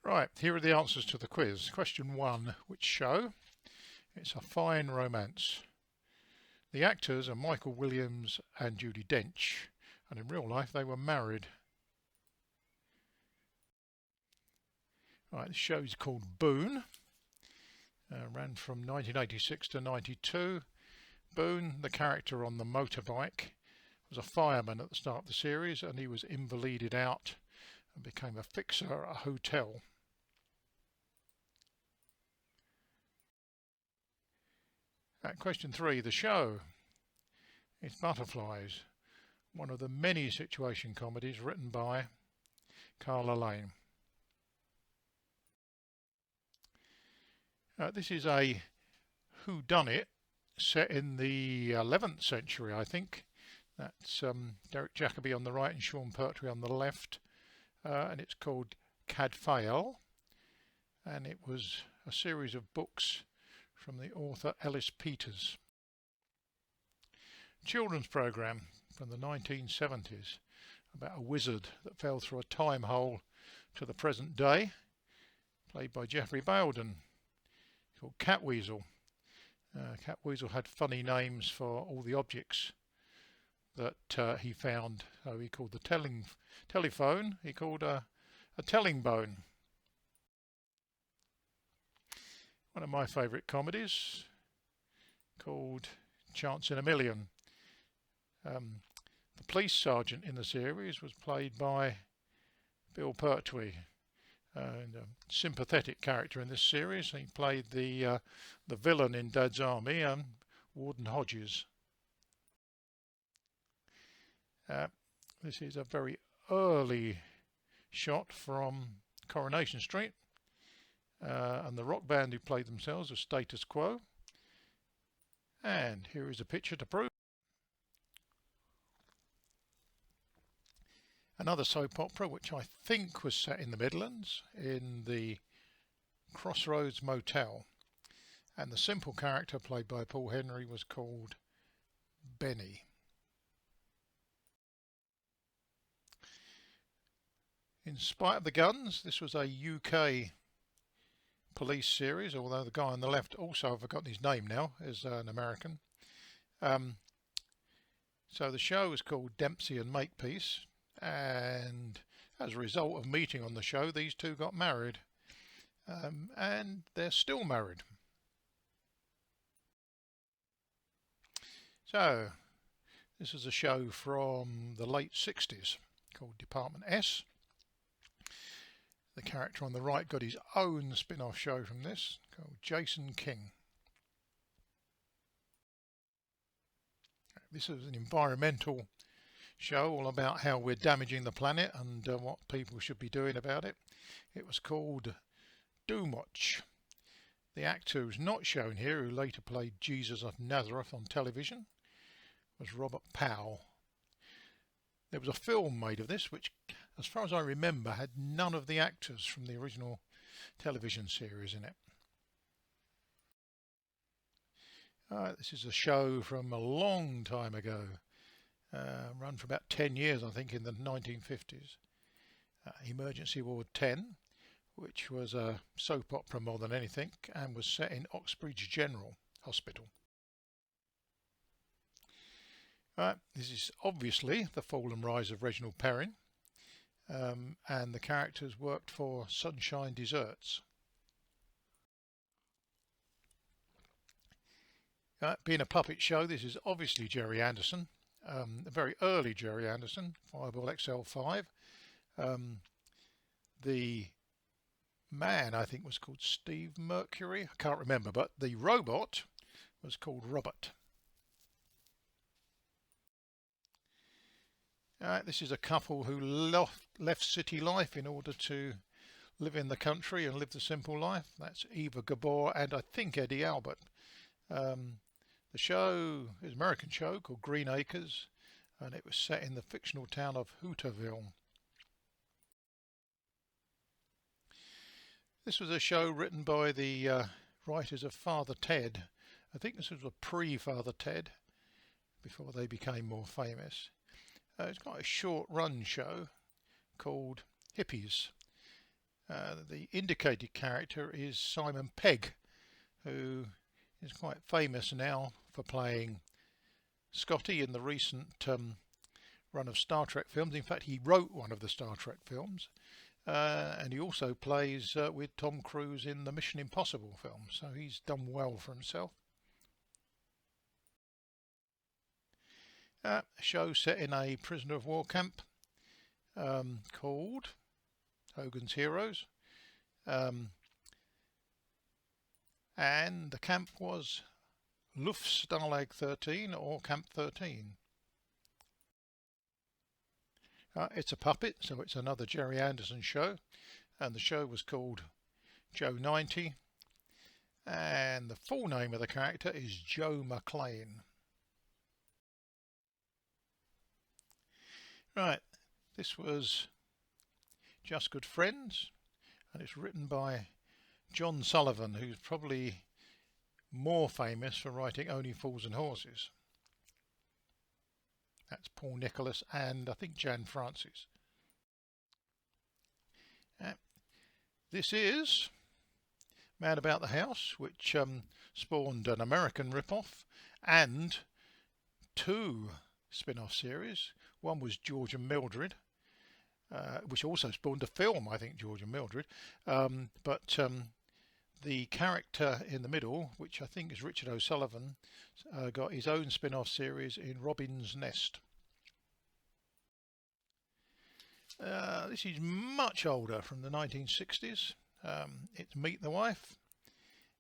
Right, here are the answers to the quiz. Question 1, which show? It's A Fine Romance. The actors are Michael Williams and Judi Dench, and in real life they were married. Right, the show is called Boone. Ran from 1986 to 92. Boone, the character on the motorbike, was a fireman at the start of the series, and he was invalided out and became a fixer at a hotel. Question 3, the show. It's Butterflies, one of the many situation comedies written by Carla Lane. This is a whodunit set in the 11th century, I think. That's Derek Jacobi on the right and Sean Pertwee on the left. And it's called Cadfael. And it was a series of books from the author Ellis Peters. Children's program from the 1970s about a wizard that fell through a time hole to the present day, played by Jeffrey Bayldon, called Catweasel. Catweasel had funny names for all the objects that he found. So he called the telephone, he called a telling bone. One of my favourite comedies, called Chance in a Million. The police sergeant in the series was played by Bill Pertwee, and a sympathetic character in this series. He played the villain in Dad's Army, Warden Hodges. This is a very early shot from Coronation Street, and the rock band who played themselves was Status Quo. And here is a picture to prove. Another soap opera which I think was set in the Midlands, in the Crossroads Motel, and the simple character played by Paul Henry was called Benny. In Spite of the Guns, this was a UK police series, although the guy on the left, also I've forgotten his name now, is an American. So the show was called Dempsey and Makepeace, and as a result of meeting on the show, these two got married, and they're still married. So this is a show from the late 60s called Department S. The character on the right got his own spin-off show from this called Jason King. This is an environmental show all about how we're damaging the planet and what people should be doing about it. It was called Doomwatch. The actor who's not shown here, who later played Jesus of Nazareth on television, was Robert Powell. There was a film made of this which, as far as I remember, had none of the actors from the original television series in it. This is a show from a long time ago, run for about 10 years, I think, in the 1950s. Emergency Ward 10, which was a soap opera more than anything, and was set in Oxbridge General Hospital. This is obviously the fall and rise of Reginald Perrin, and the characters worked for Sunshine Desserts. Being a puppet show, this is obviously Gerry Anderson, a very early Gerry Anderson, Fireball XL5. The man, I think, was called Steve Mercury, I can't remember, but the robot was called Robert. This is a couple who left city life in order to live in the country and live the simple life. That's Eva Gabor and I think Eddie Albert. The show is an American show called Green Acres, and it was set in the fictional town of Hooterville. This was a show written by the writers of Father Ted. I think this was a pre-Father Ted, before they became more famous. It's got a short run show called Hippies. The indicated character is Simon Pegg, who is quite famous now for playing Scotty in the recent run of Star Trek films. In fact, he wrote one of the Star Trek films, and he also plays with Tom Cruise in the Mission Impossible film, so he's done well for himself. A show set in a prisoner of war camp called Hogan's Heroes, and the camp was Luftstalag 13 or Camp 13. It's a puppet, so it's another Jerry Anderson show, and the show was called Joe 90, and the full name of the character is Joe McLean. Right, this was Just Good Friends, and it's written by John Sullivan, who's probably more famous for writing Only Fools and Horses. That's Paul Nicholas and I think Jan Francis. This is Man About the House, which spawned an American rip-off and two spin-off series. One was George and Mildred, which also spawned a film, I think, George and Mildred. But the character in the middle, which I think is Richard O'Sullivan, got his own spin-off series in Robin's Nest. This is much older, from the 1960s. It's Meet the Wife,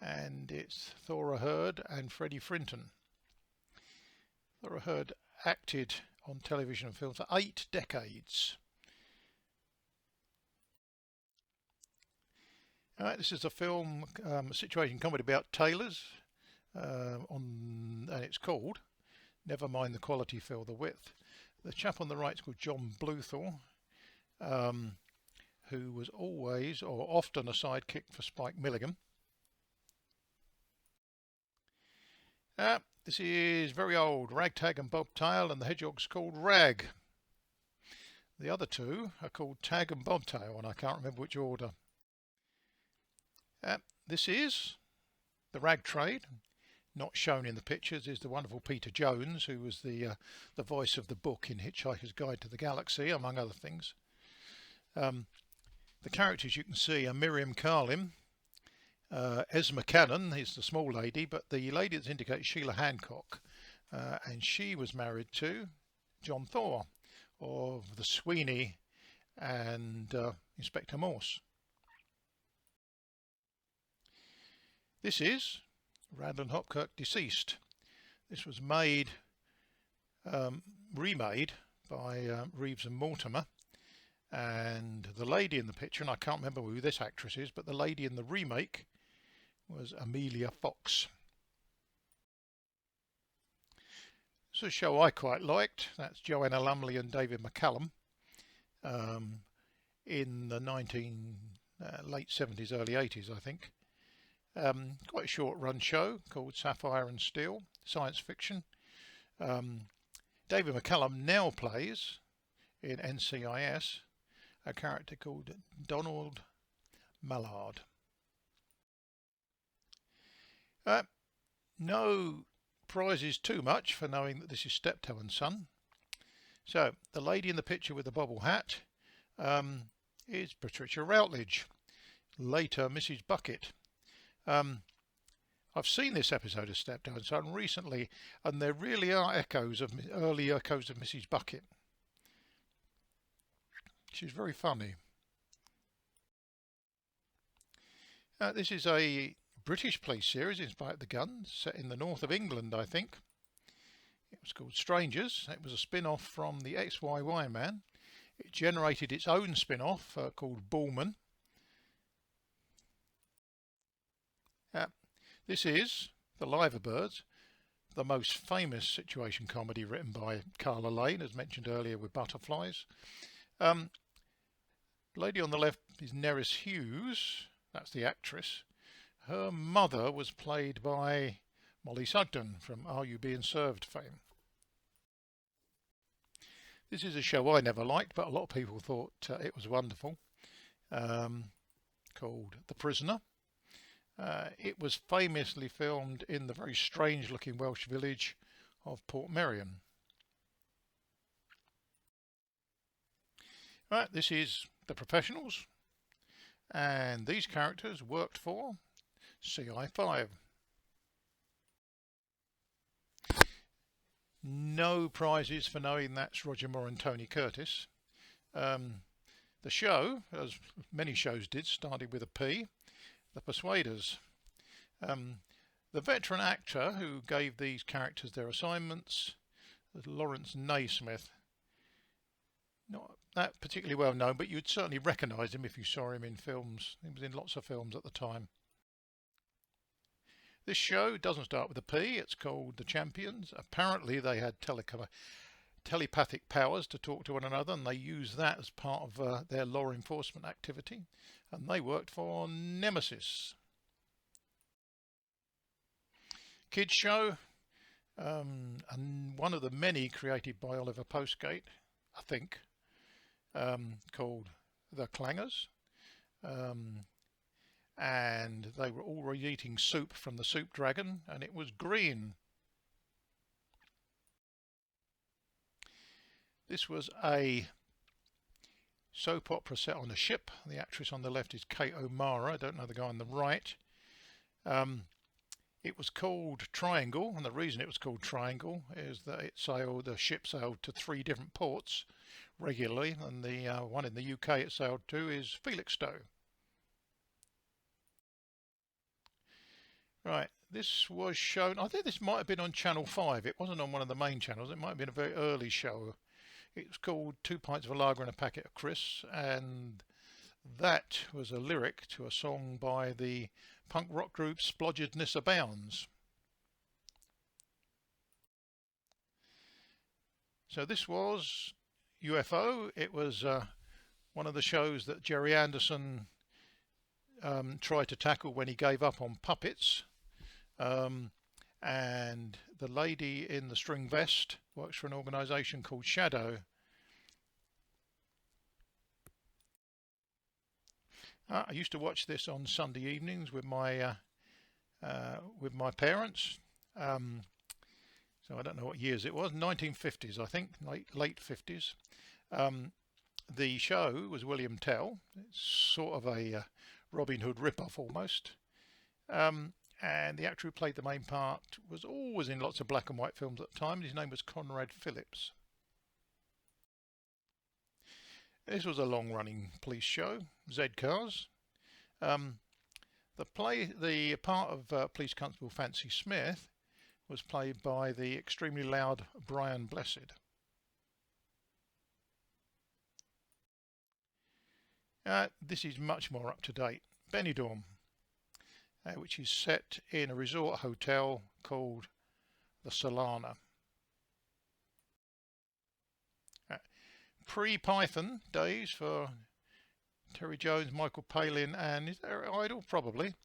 and it's Thora Hird and Freddie Frinton. Thora Hird acted on television and film for 8 decades. Alright, this is a film, a situation comedy about tailors, and it's called Never Mind the Quality, Feel the Width. The chap on the right is called John Bluthal, who was always or often a sidekick for Spike Milligan. This is very old, Ragtag and Bobtail, and the hedgehog's called Rag. The other two are called Tag and Bobtail, and I can't remember which order. This is the rag trade. Not shown in the pictures is the wonderful Peter Jones, who was the voice of the book in Hitchhiker's Guide to the Galaxy, among other things. The characters you can see are Miriam Carlin, Esma Cannon is the small lady, but the lady that's indicated is Sheila Hancock, and she was married to John Thor of the Sweeney and Inspector Morse. This is Randall Hopkirk Deceased. This was remade by Reeves and Mortimer, and the lady in the picture, and I can't remember who this actress is, but the lady in the remake was Amelia Fox. It's a show I quite liked. That's Joanna Lumley and David McCallum, in the late 70s, early 80s, I think. Quite a short run show called Sapphire and Steel, science fiction. David McCallum now plays in NCIS a character called Donald Mallard. No prizes too much for knowing that this is Steptoe and Son. So the lady in the picture with the bobble hat is Patricia Routledge, later Mrs. Bucket. I've seen this episode of Steptoe and Son recently, and there really are early echoes of Mrs. Bucket. She's very funny. This is a British police series inspired by the Guns, set in the north of England, I think. It was called Strangers. It was a spin-off from the XYY Man. It generated its own spin-off called Bullman. This is The Liverbirds, the most famous situation comedy written by Carla Lane, as mentioned earlier, with butterflies. The lady on the left is Neris Hughes, that's the actress. Her mother was played by Molly Sugden from Are You Being Served fame. This is a show I never liked, but a lot of people thought it was wonderful. called The Prisoner. It was famously filmed in the very strange looking Welsh village of Portmeirion. Right, this is The Professionals, and these characters worked for CI5. No prizes for knowing that's Roger Moore and Tony Curtis. The show, as many shows did, started with a P, The Persuaders. The veteran actor who gave these characters their assignments was Lawrence Naismith. Not that particularly well known, but you'd certainly recognise him if you saw him in films. He was in lots of films at the time. This show doesn't start with a P, it's called The Champions. Apparently they had telepathic powers to talk to one another, and they used that as part of their law enforcement activity, and they worked for Nemesis. Kids show, and one of the many created by Oliver Postgate, I think, called The Clangers. And they were all eating soup from the soup dragon, and it was green. This was a soap opera set on a ship. The actress on the left is Kate O'Mara. I don't know the guy on the right. It was called Triangle, and the reason it was called Triangle is that the ship sailed to 3 different ports regularly, and the one in the UK it sailed to is Felixstowe. Right, this was shown, I think this might have been on Channel 5. It wasn't on one of the main channels. It might have been a very early show. It was called 2 Pints of a Lager and a Packet of Crisps, and that was a lyric to a song by the punk rock group Splodgedness Abounds. So this was UFO. It was one of the shows that Jerry Anderson tried to tackle when he gave up on puppets. And the lady in the string vest works for an organisation called Shadow. I used to watch this on Sunday evenings with my parents. So I don't know what years it was, 1950s I think, late 50s. The show was William Tell. It's sort of a Robin Hood rip-off almost. And the actor who played the main part was always in lots of black and white films at the time. His name was Conrad Phillips. This was a long-running police show, Z-Cars. The part of Police Constable Fancy Smith was played by the extremely loud Brian Blessed. This is much more up to date. Benidorm, which is set in a resort hotel called the Solana. Pre-Python days for Terry Jones, Michael Palin and his idol probably.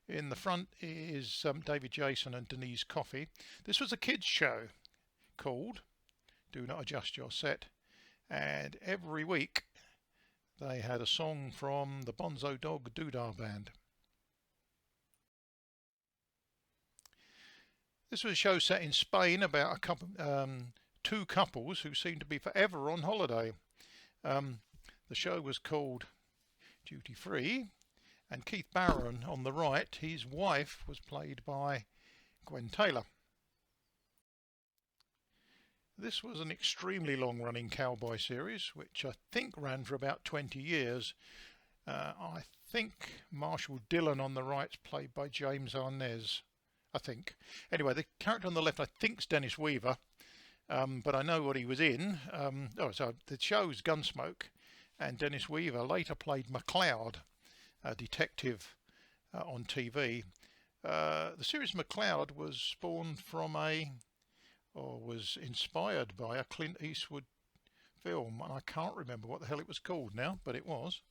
In the front is David Jason and Denise Coffey. This was a kids show called Do Not Adjust Your Set, and every week they had a song from the Bonzo Dog Doodah Band. This was a show set in Spain about two couples who seemed to be forever on holiday. The show was called Duty Free, and Keith Barron on the right, his wife was played by Gwen Taylor. This was an extremely long-running cowboy series, which I think ran for about 20 years. I think Marshall Dillon on the right's played by James Arnez, I think. Anyway, the character on the left I think's Dennis Weaver, but I know what he was in. So the show's Gunsmoke, and Dennis Weaver later played MacLeod, a detective on TV. The series MacLeod was spawned from was inspired by a Clint Eastwood film, and I can't remember what the hell it was called now, but it was.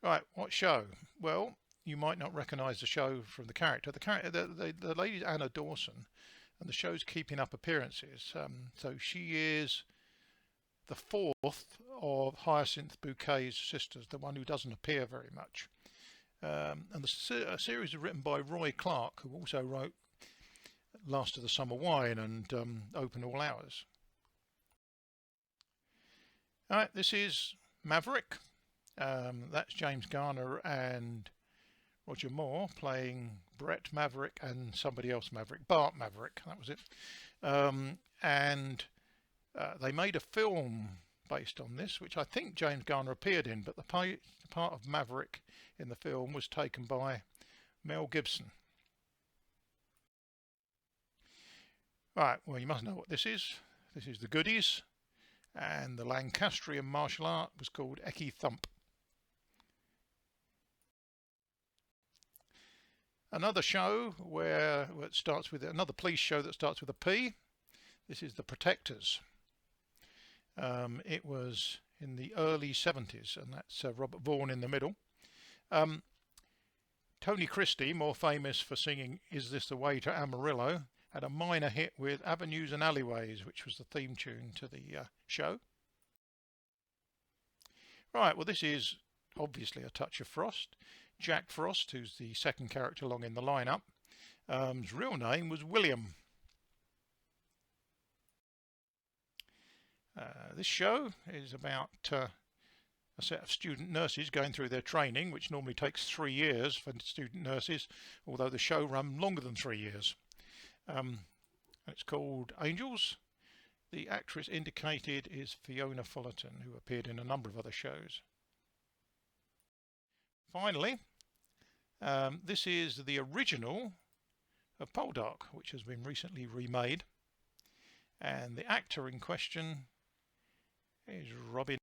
Right, what show? Well, you might not recognise the show from the character. The lady's Anna Dawson, and the show's Keeping Up Appearances. So she is the fourth of Hyacinth Bouquet's sisters, the one who doesn't appear very much. And the series is written by Roy Clark, who also wrote Last of the Summer Wine and Open All Hours. Alright, this is Maverick. That's James Garner and Roger Moore playing Brett Maverick and somebody else Maverick, Bart Maverick, that was it. They made a film based on this, which I think James Garner appeared in, but the part of Maverick in the film was taken by Mel Gibson. Right, well, you must know what this is. This is the Goodies, and the Lancastrian martial art was called Eki Thump. Another show where it starts with another police show that starts with a P. This is The Protectors. It was in the early 70s, and that's Robert Vaughan in the middle. Tony Christie, more famous for singing Is This the Way to Amarillo, had a minor hit with Avenues and Alleyways, which was the theme tune to the show. Right, well, this is obviously A Touch of Frost. Jack Frost, who's the second character along in the lineup, his real name was William. This show is about a set of student nurses going through their training, which normally takes 3 years for student nurses, although the show ran longer than 3 years. It's called Angels. The actress indicated is Fiona Fullerton, who appeared in a number of other shows. Finally, this is the original of Poldark, which has been recently remade, and the actor in question is Robin